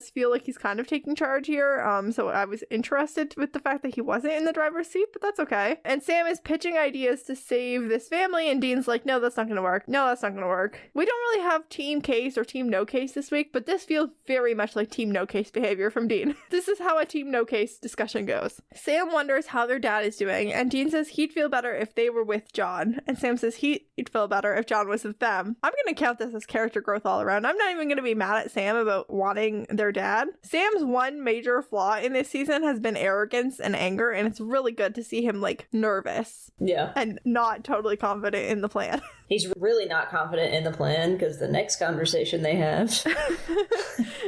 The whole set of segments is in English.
feel like he's kind of taking charge here. So I was interested with the fact that he wasn't in the driver's seat, but that's okay. And Sam is pitching ideas to save this family, and Dean's like, no, that's not gonna work. No, that's not gonna work. We don't really have team case or team no case this week, but this feels very much like team no case behavior from Dean. This is how a team no case discussion goes. Sam wonders how their dad is doing, and Dean says he'd feel better if they were with John, and Sam says he'd feel better if John was with them. I'm gonna count this as character growth all around. I'm not even gonna be mad at Sam about wanting their dad. Sam's one major flaw in this season has been arrogance and anger, and it's really good to see him like nervous. Yeah. And not totally confident in the plan. He's really not confident in the plan because the next conversation they have.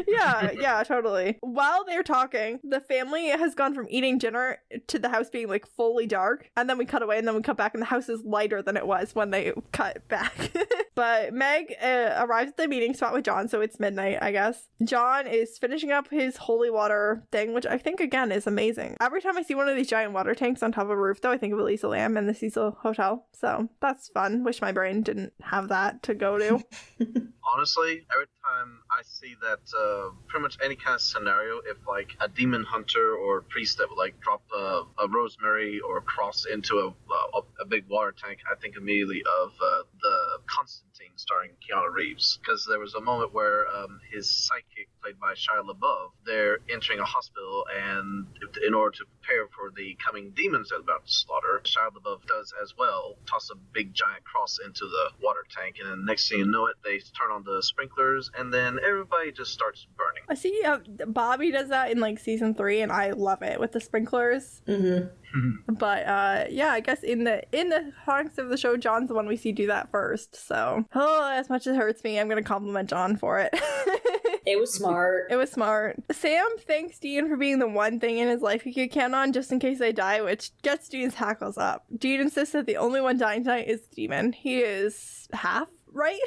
Yeah, totally. While they're talking, the family has gone from eating dinner to the house being like fully dark, and then we cut away and then we cut back and the house is lighter than it was when they cut back. But Meg arrives at the meeting spot with John, so it's midnight, I guess. John is finishing up his holy water thing, which I think, again, is amazing. Every time I see one of these giant water tanks on top of a roof, though, I think of Elisa Lam and the Cecil Hotel. So that's fun. Wish my brain didn't have that to go to. Honestly, every time I see that, pretty much any kind of scenario, if like a demon hunter or priest that would like drop a rosemary or a cross into a big water tank, I think immediately of the Constantine starring Keanu Reeves, because there was a moment where his sidekick, played by Shia LaBeouf, they're entering a hospital, and in order to prepare for the coming demons they're about to slaughter, Shia LaBeouf does as well, toss a big giant cross into the water tank, and then next thing you know it, they turn on the sprinklers, and then everybody just starts burning. I see Bobby does that in like season 3, and I love it with the sprinklers. But yeah, I guess in the context of the show, John's the one we see do that first. So, as much as it hurts me, I'm gonna compliment John for it. It was smart. It was smart. Sam thanks Dean for being the one thing in his life he could count on just in case they die, which gets Dean's hackles up. Dean insists that the only one dying tonight is the demon. He is half right.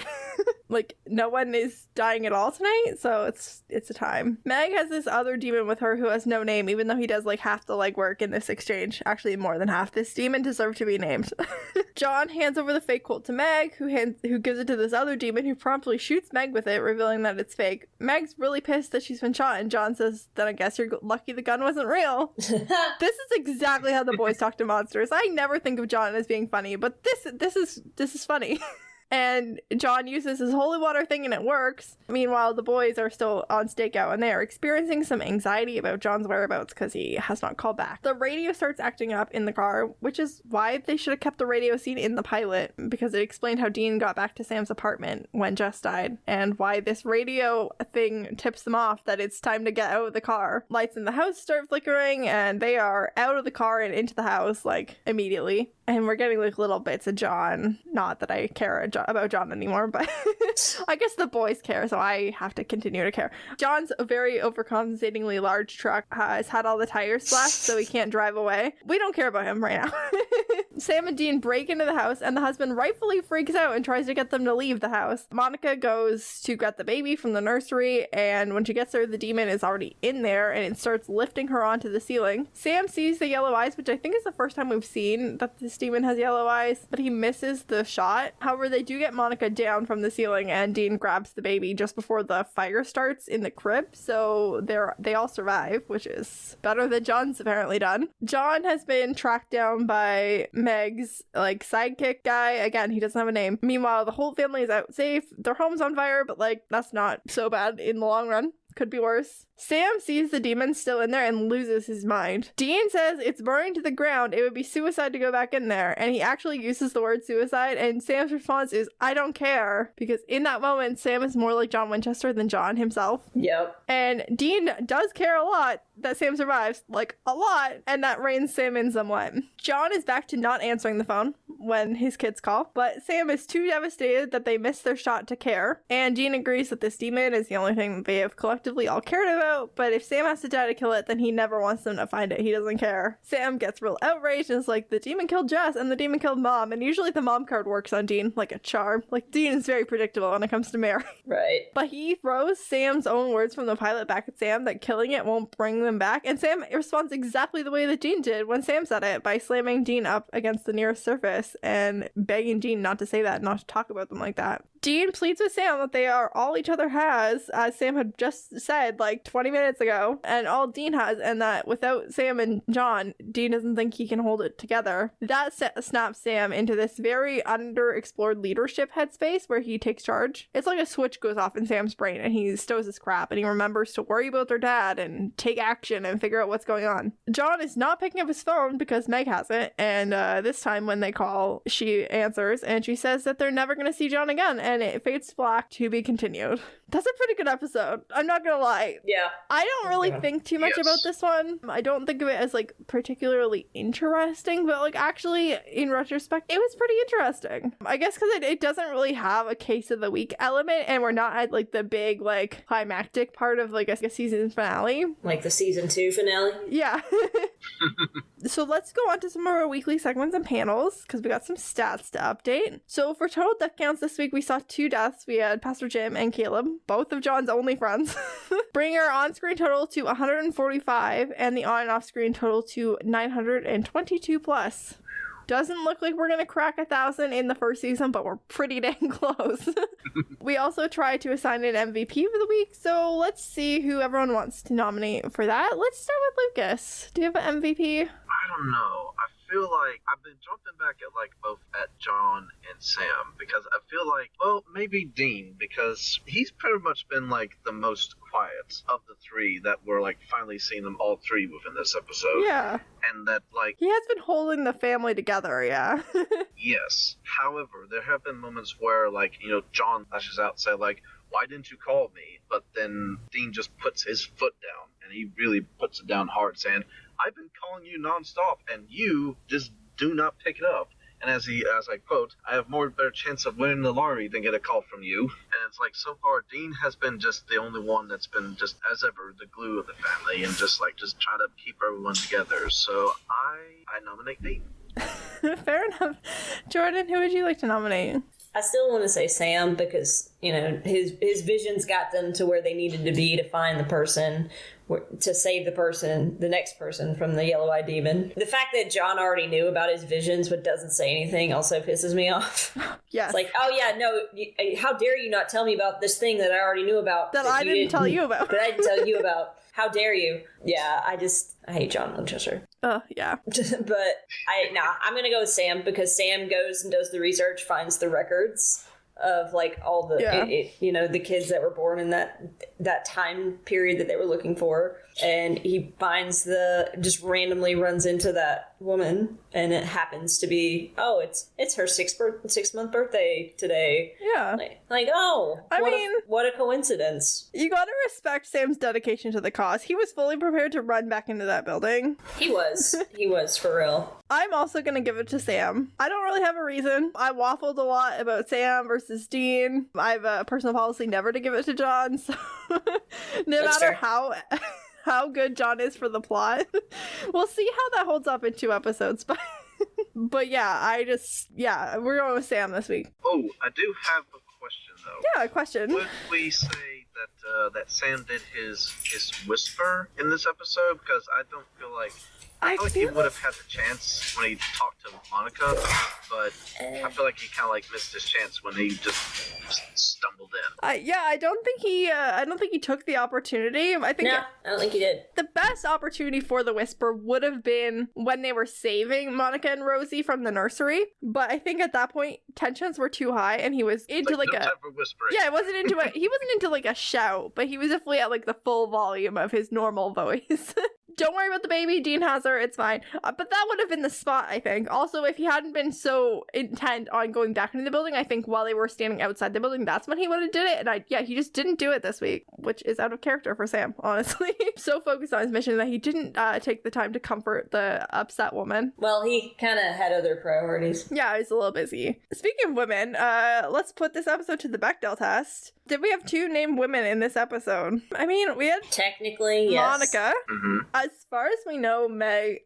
Like, no one is dying at all tonight, so it's a time. Meg has this other demon with her who has no name, even though he does like half the legwork in this exchange. Actually, more than half. This demon deserved to be named. John hands over the fake Colt to Meg, who gives it to this other demon, who promptly shoots Meg with it, revealing that it's fake. Meg's really pissed that she's been shot, and John says, then I guess you're lucky the gun wasn't real. This is exactly how the boys talk to monsters. I never think of John as being funny, but this is funny. And John uses his holy water thing and it works. Meanwhile, the boys are still on stakeout and they are experiencing some anxiety about John's whereabouts because he has not called back. The radio starts acting up in the car, which is why they should have kept the radio scene in the pilot, because it explained how Dean got back to Sam's apartment when Jess died and why this radio thing tips them off that it's time to get out of the car. Lights in the house start flickering and they are out of the car and into the house like immediately. And we're getting like little bits of John. Not that I care about John anymore, but I guess the boys care, so I have to continue to care. John's a very overcompensatingly large truck has had all the tires slashed, so he can't drive away. We don't care about him right now. Sam and Dean break into the house, and the husband rightfully freaks out and tries to get them to leave the house. Monica goes to get the baby from the nursery, and when she gets there, the demon is already in there, and it starts lifting her onto the ceiling. Sam sees the yellow eyes, which I think is the first time we've seen that this demon has yellow eyes, but he misses the shot. However, they do get Monica down from the ceiling, and Dean grabs the baby just before the fire starts in the crib, so they all survive, which is better than John's apparently done. John has been tracked down by Meg's like sidekick guy. Again, he doesn't have a name. Meanwhile, the whole family is out safe. Their home's on fire, but like that's not so bad in the long run. Could be worse. Sam sees the demon still in there and loses his mind. Dean says it's burning to the ground. It would be suicide to go back in there. And he actually uses the word suicide. And Sam's response is, I don't care. Because in that moment, Sam is more like John Winchester than John himself. Yep. And Dean does care a lot that Sam survives. Like, a lot. And that reins Sam in somewhat. John is back to not answering the phone when his kids call. But Sam is too devastated that they missed their shot to care. And Dean agrees that this demon is the only thing that they have collectively all cared about. But if Sam has to die to kill it, then he never wants them to find it. He doesn't care. Sam gets real outraged and is like, the demon killed Jess and the demon killed Mom. And usually the mom card works on Dean like a charm. Like, Dean is very predictable when it comes to Mary. Right. But he throws Sam's own words from the pilot back at Sam that killing it won't bring them back. And Sam responds exactly the way that Dean did when Sam said it, by slamming Dean up against the nearest surface and begging Dean not to say that, not to talk about them like that. Dean pleads with Sam that they are all each other has, as Sam had just said like 20 minutes ago, and all Dean has, and that without Sam and John, Dean doesn't think he can hold it together. That snaps Sam into this very underexplored leadership headspace where he takes charge. It's like a switch goes off in Sam's brain and he stows his crap and he remembers to worry about their dad and take action and figure out what's going on. John is not picking up his phone because Meg has it, and this time when they call, she answers and she says that they're never going to see John again, and it fades to black. To be continued. That's a pretty good episode. I'm not gonna lie. Yeah. I don't really think too much about this one. I don't think of it as like particularly interesting, but like actually in retrospect, it was pretty interesting. I guess because it doesn't really have a case of the week element, and we're not at like the big like climactic part of like a season finale. Like the season 2 finale? Yeah. So let's go on to some of our weekly segments and panels, because we got some stats to update. So for total death counts this week, we saw 2 deaths. We had Pastor Jim and Caleb, both of John's only friends, bringing our on-screen total to 145 and the on and off-screen total to 922 plus. Doesn't look like we're gonna crack 1,000 in the first season, but we're pretty dang close. We also tried to assign an MVP for the week, so let's see who everyone wants to nominate for that. Let's start with Lucas. Do you have an MVP? I don't know. I feel like I've been jumping back at like both at John and Sam, because I feel like, well, maybe Dean, because he's pretty much been like the most quiet of the 3 that we're like finally seeing them all 3 within this episode. Yeah. And that like He has been holding the family together, yeah. yes. However, there have been moments where like, you know, John lashes out and say like, why didn't you call me? But then Dean just puts his foot down, and he really puts it down hard, saying, I've been calling you nonstop, and you just do not pick it up. And as I quote, I have more better chance of winning the lottery than get a call from you. And it's like, so far, Dean has been just the only one that's been just, as ever, the glue of the family, and just try to keep everyone together. So I nominate Dean. Fair enough. Jordan, who would you like to nominate? I still want to say Sam because, you know, his visions got them to where they needed to be to find the person, to save the person, the next person from the yellow-eyed demon. The fact that John already knew about his visions but doesn't say anything also pisses me off. Yes. It's like, oh yeah, no, how dare you not tell me about this thing that I already knew about. That I didn't tell you about. That I didn't tell you about. How dare you? Yeah, I hate John Winchester. Oh, yeah. But I'm gonna go with Sam because Sam goes and does the research, finds the records of like all the the kids that were born in that time period that they were looking for, and he finds just randomly runs into that woman, and it happens to be it's her 6-month birthday today. Yeah. What a coincidence. You gotta respect Sam's dedication to the cause. He was fully prepared to run back into that building. He was for real. I'm also gonna give it to Sam. I don't really have a reason. I waffled a lot about Sam versus Dean. I have a personal policy never to give it to John, so no matter how good John is for the plot, we'll see how that holds up in 2 episodes. But yeah, we're going with Sam this week. Oh, I do have a question though. Yeah, a question. Would we say that Sam did his whisper in this episode? Because I don't feel like I feel like he would have had the chance when he talked to Monica, but I feel like he kind of like missed his chance when he just stumbled in. I don't think he took the opportunity. I don't think he did. The best opportunity for the whisper would have been when they were saving Monica and Rosie from the nursery, but I think at that point tensions were too high, and he was into like no a type of whispering. Yeah, he wasn't into like a shout, but he was definitely at like the full volume of his normal voice. Don't worry about the baby. Dean has her. It's fine. But that would have been the spot, I think. Also, if he hadn't been so intent on going back into the building, I think while they were standing outside the building, that's when he would have did it. And he just didn't do it this week, which is out of character for Sam, honestly. So focused on his mission that he didn't take the time to comfort the upset woman. Well, he kind of had other priorities. Yeah, he's a little busy. Speaking of women, let's put this episode to the Bechdel test. Did we have 2 named women in this episode? I mean, we had technically, yes. Monica. Mm-hmm. As far as we know, Meg,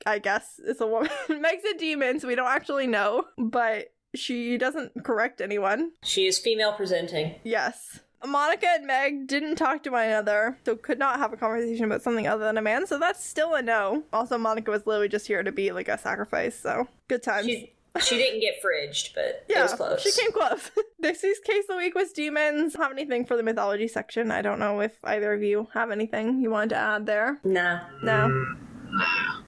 I guess, is a woman. Meg's a demon, so we don't actually know, but she doesn't correct anyone. She is female presenting. Yes. Monica and Meg didn't talk to one another, so could not have a conversation about something other than a man, so that's still a no. Also, Monica was literally just here to be like a sacrifice, so good times. She didn't get fridged, but Yeah, it was close. she came close. Dixie's case of the week was demons. Have anything for the mythology section? I don't know if either of you have anything you wanted to add there. Nah. No.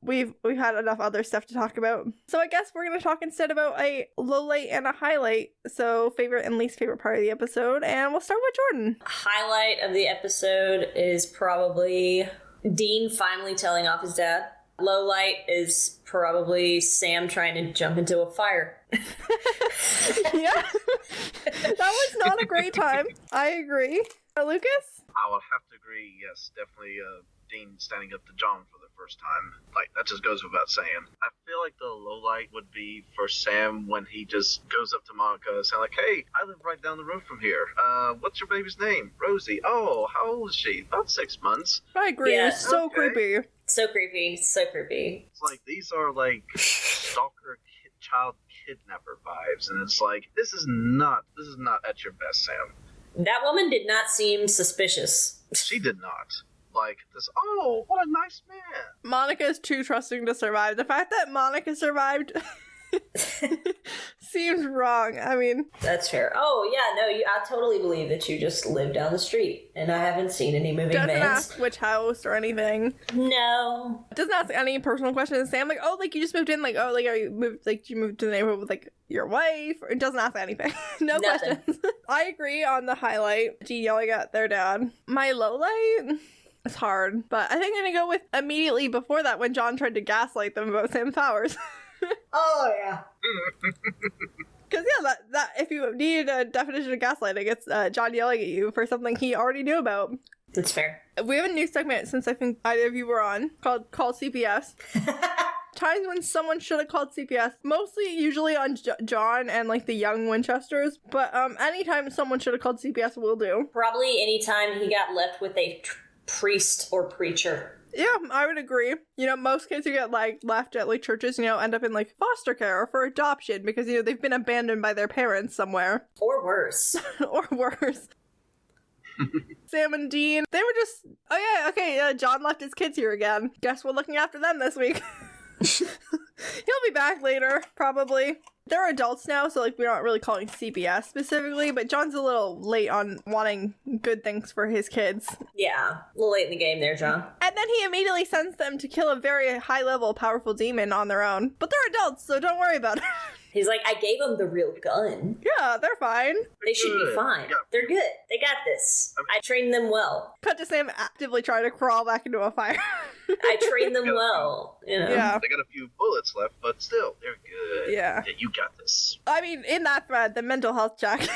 We've had enough other stuff to talk about. So I guess we're going to talk instead about a low light and a highlight. So favorite and least favorite part of the episode. And we'll start with Jordan. Highlight of the episode is probably Dean finally telling off his dad. Low light is probably Sam trying to jump into a fire. Yeah. That was not a great time. I agree. Lucas? I would have to agree, yes, definitely Dean standing up to John for the first time. Like, that just goes without saying. I feel like the low light would be for Sam when he just goes up to Monica and saying, like, hey, I live right down the road from here. What's your baby's name? Rosie. Oh, how old is she? About 6 months. I agree. Yeah. It was so creepy. So creepy. So creepy. It's like, these are like stalker child kidnapper vibes, and it's like, this is not at your best, Sam. That woman did not seem suspicious. She did not. Like, this, oh, what a nice man. Monica is too trusting to survive. The fact that Monica survived seems wrong. I mean, That's fair. Oh, yeah, no, I totally believe that you just live down the street, and I haven't seen any moving doesn't vans. ask which house or anything. No. Doesn't ask any personal questions. Sam, like, oh, like, you just moved in, like, oh, like, are you moved, like, you moved to the neighborhood with, like, your wife? Or it doesn't ask anything. No Nothing. questions. I agree on the highlight. G yelling at their dad. My low light? It's hard, but I think I'm gonna go with immediately before that when John tried to gaslight them about Sam's powers. Oh, yeah. Because, yeah, that if you need a definition of gaslighting, it's John yelling at you for something he already knew about. That's fair. We have a new segment since I think either of you were on called Call CPS. Times when someone should have called CPS, mostly usually on John and like the young Winchesters, but anytime someone should have called CPS will do. Probably anytime he got left with a priest or preacher. Yeah, I would agree. You know, most kids who get like left at like churches, you know, end up in like foster care or for adoption because, you know, they've been abandoned by their parents somewhere. Or worse. Or worse. Sam and Dean, they were just, oh yeah, okay, John left his kids here again. Guess we're looking after them this week. He'll be back later, probably. They're adults now, so like we're not really calling CPS specifically, but John's a little late on wanting good things for his kids. Yeah, a little late in the game there, John. And then he immediately sends them to kill a very high-level, powerful demon on their own. But they're adults, so don't worry about it. He's like, I gave them the real gun. Yeah, they're fine. They should be fine. Yeah. They're good. They got this. I trained them well. Cut to Sam actively trying to crawl back into a fire. I trained them well. You know. Yeah. They got a few bullets left, but still, they're good. Yeah. You got this. I mean, in that thread, the mental health check.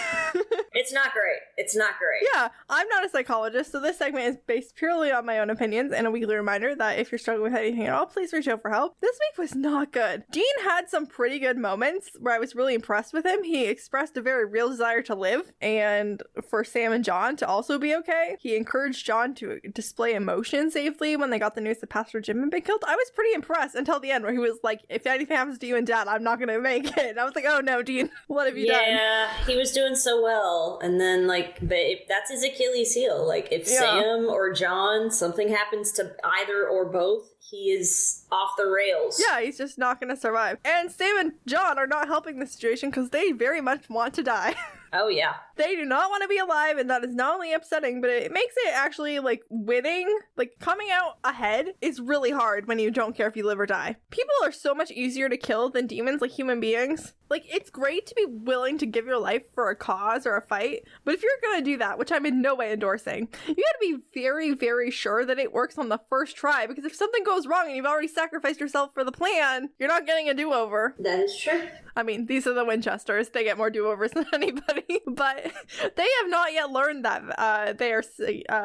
It's not great. It's not great. Yeah, I'm not a psychologist, so this segment is based purely on my own opinions and a weekly reminder that if you're struggling with anything at all, please reach out for help. This week was not good. Dean had some pretty good moments where I was really impressed with him. He expressed a very real desire to live and for Sam and John to also be okay. He encouraged John to display emotion safely when they got the news that Pastor Jim had been killed. I was pretty impressed until the end where he was like, if anything happens to you and Dad, I'm not going to make it. And I was like, oh no, Dean, what have you done? Yeah, he was doing so well. And then, like, but that's his Achilles heel. Like, if Sam or John, something happens to either or both, he is off the rails. Yeah, he's just not going to survive. And Sam and John are not helping the situation because they very much want to die. Oh, yeah. They do not want to be alive, and that is not only upsetting, but it makes it actually, like, winning, like, coming out ahead is really hard when you don't care if you live or die. People are so much easier to kill than demons, like human beings. Like, it's great to be willing to give your life for a cause or a fight, but if you're gonna do that, which I'm in no way endorsing, you gotta be very, very sure that it works on the first try, because if something goes wrong and you've already sacrificed yourself for the plan, you're not getting a do-over. That is true. I mean, these are the Winchesters. They get more do-overs than anybody, but they have not yet learned that they are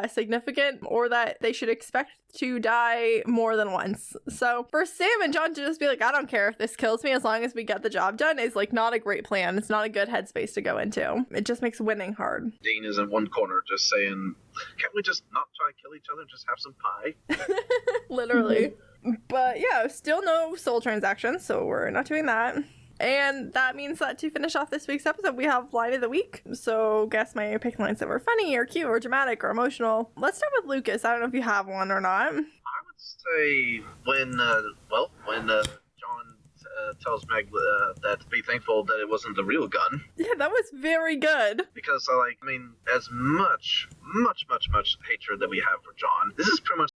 significant or that they should expect to die more than once. So for Sam and John to just be like, I don't care if this kills me as long as we get the job done is like not a great plan. It's not a good headspace to go into. It just makes winning hard. Dean is in one corner just saying, can't we just not try to kill each other and just have some pie? Literally. But yeah, still no soul transactions, so we're not doing that. And that means that to finish off this week's episode, we have Line of the Week. So guess my pick lines that were funny or cute or dramatic or emotional. Let's start with Lucas. I don't know if you have one or not. I would say when John tells Meg that be thankful that it wasn't the real gun. Yeah, that was very good. Because, as much hatred that we have for John, this is pretty much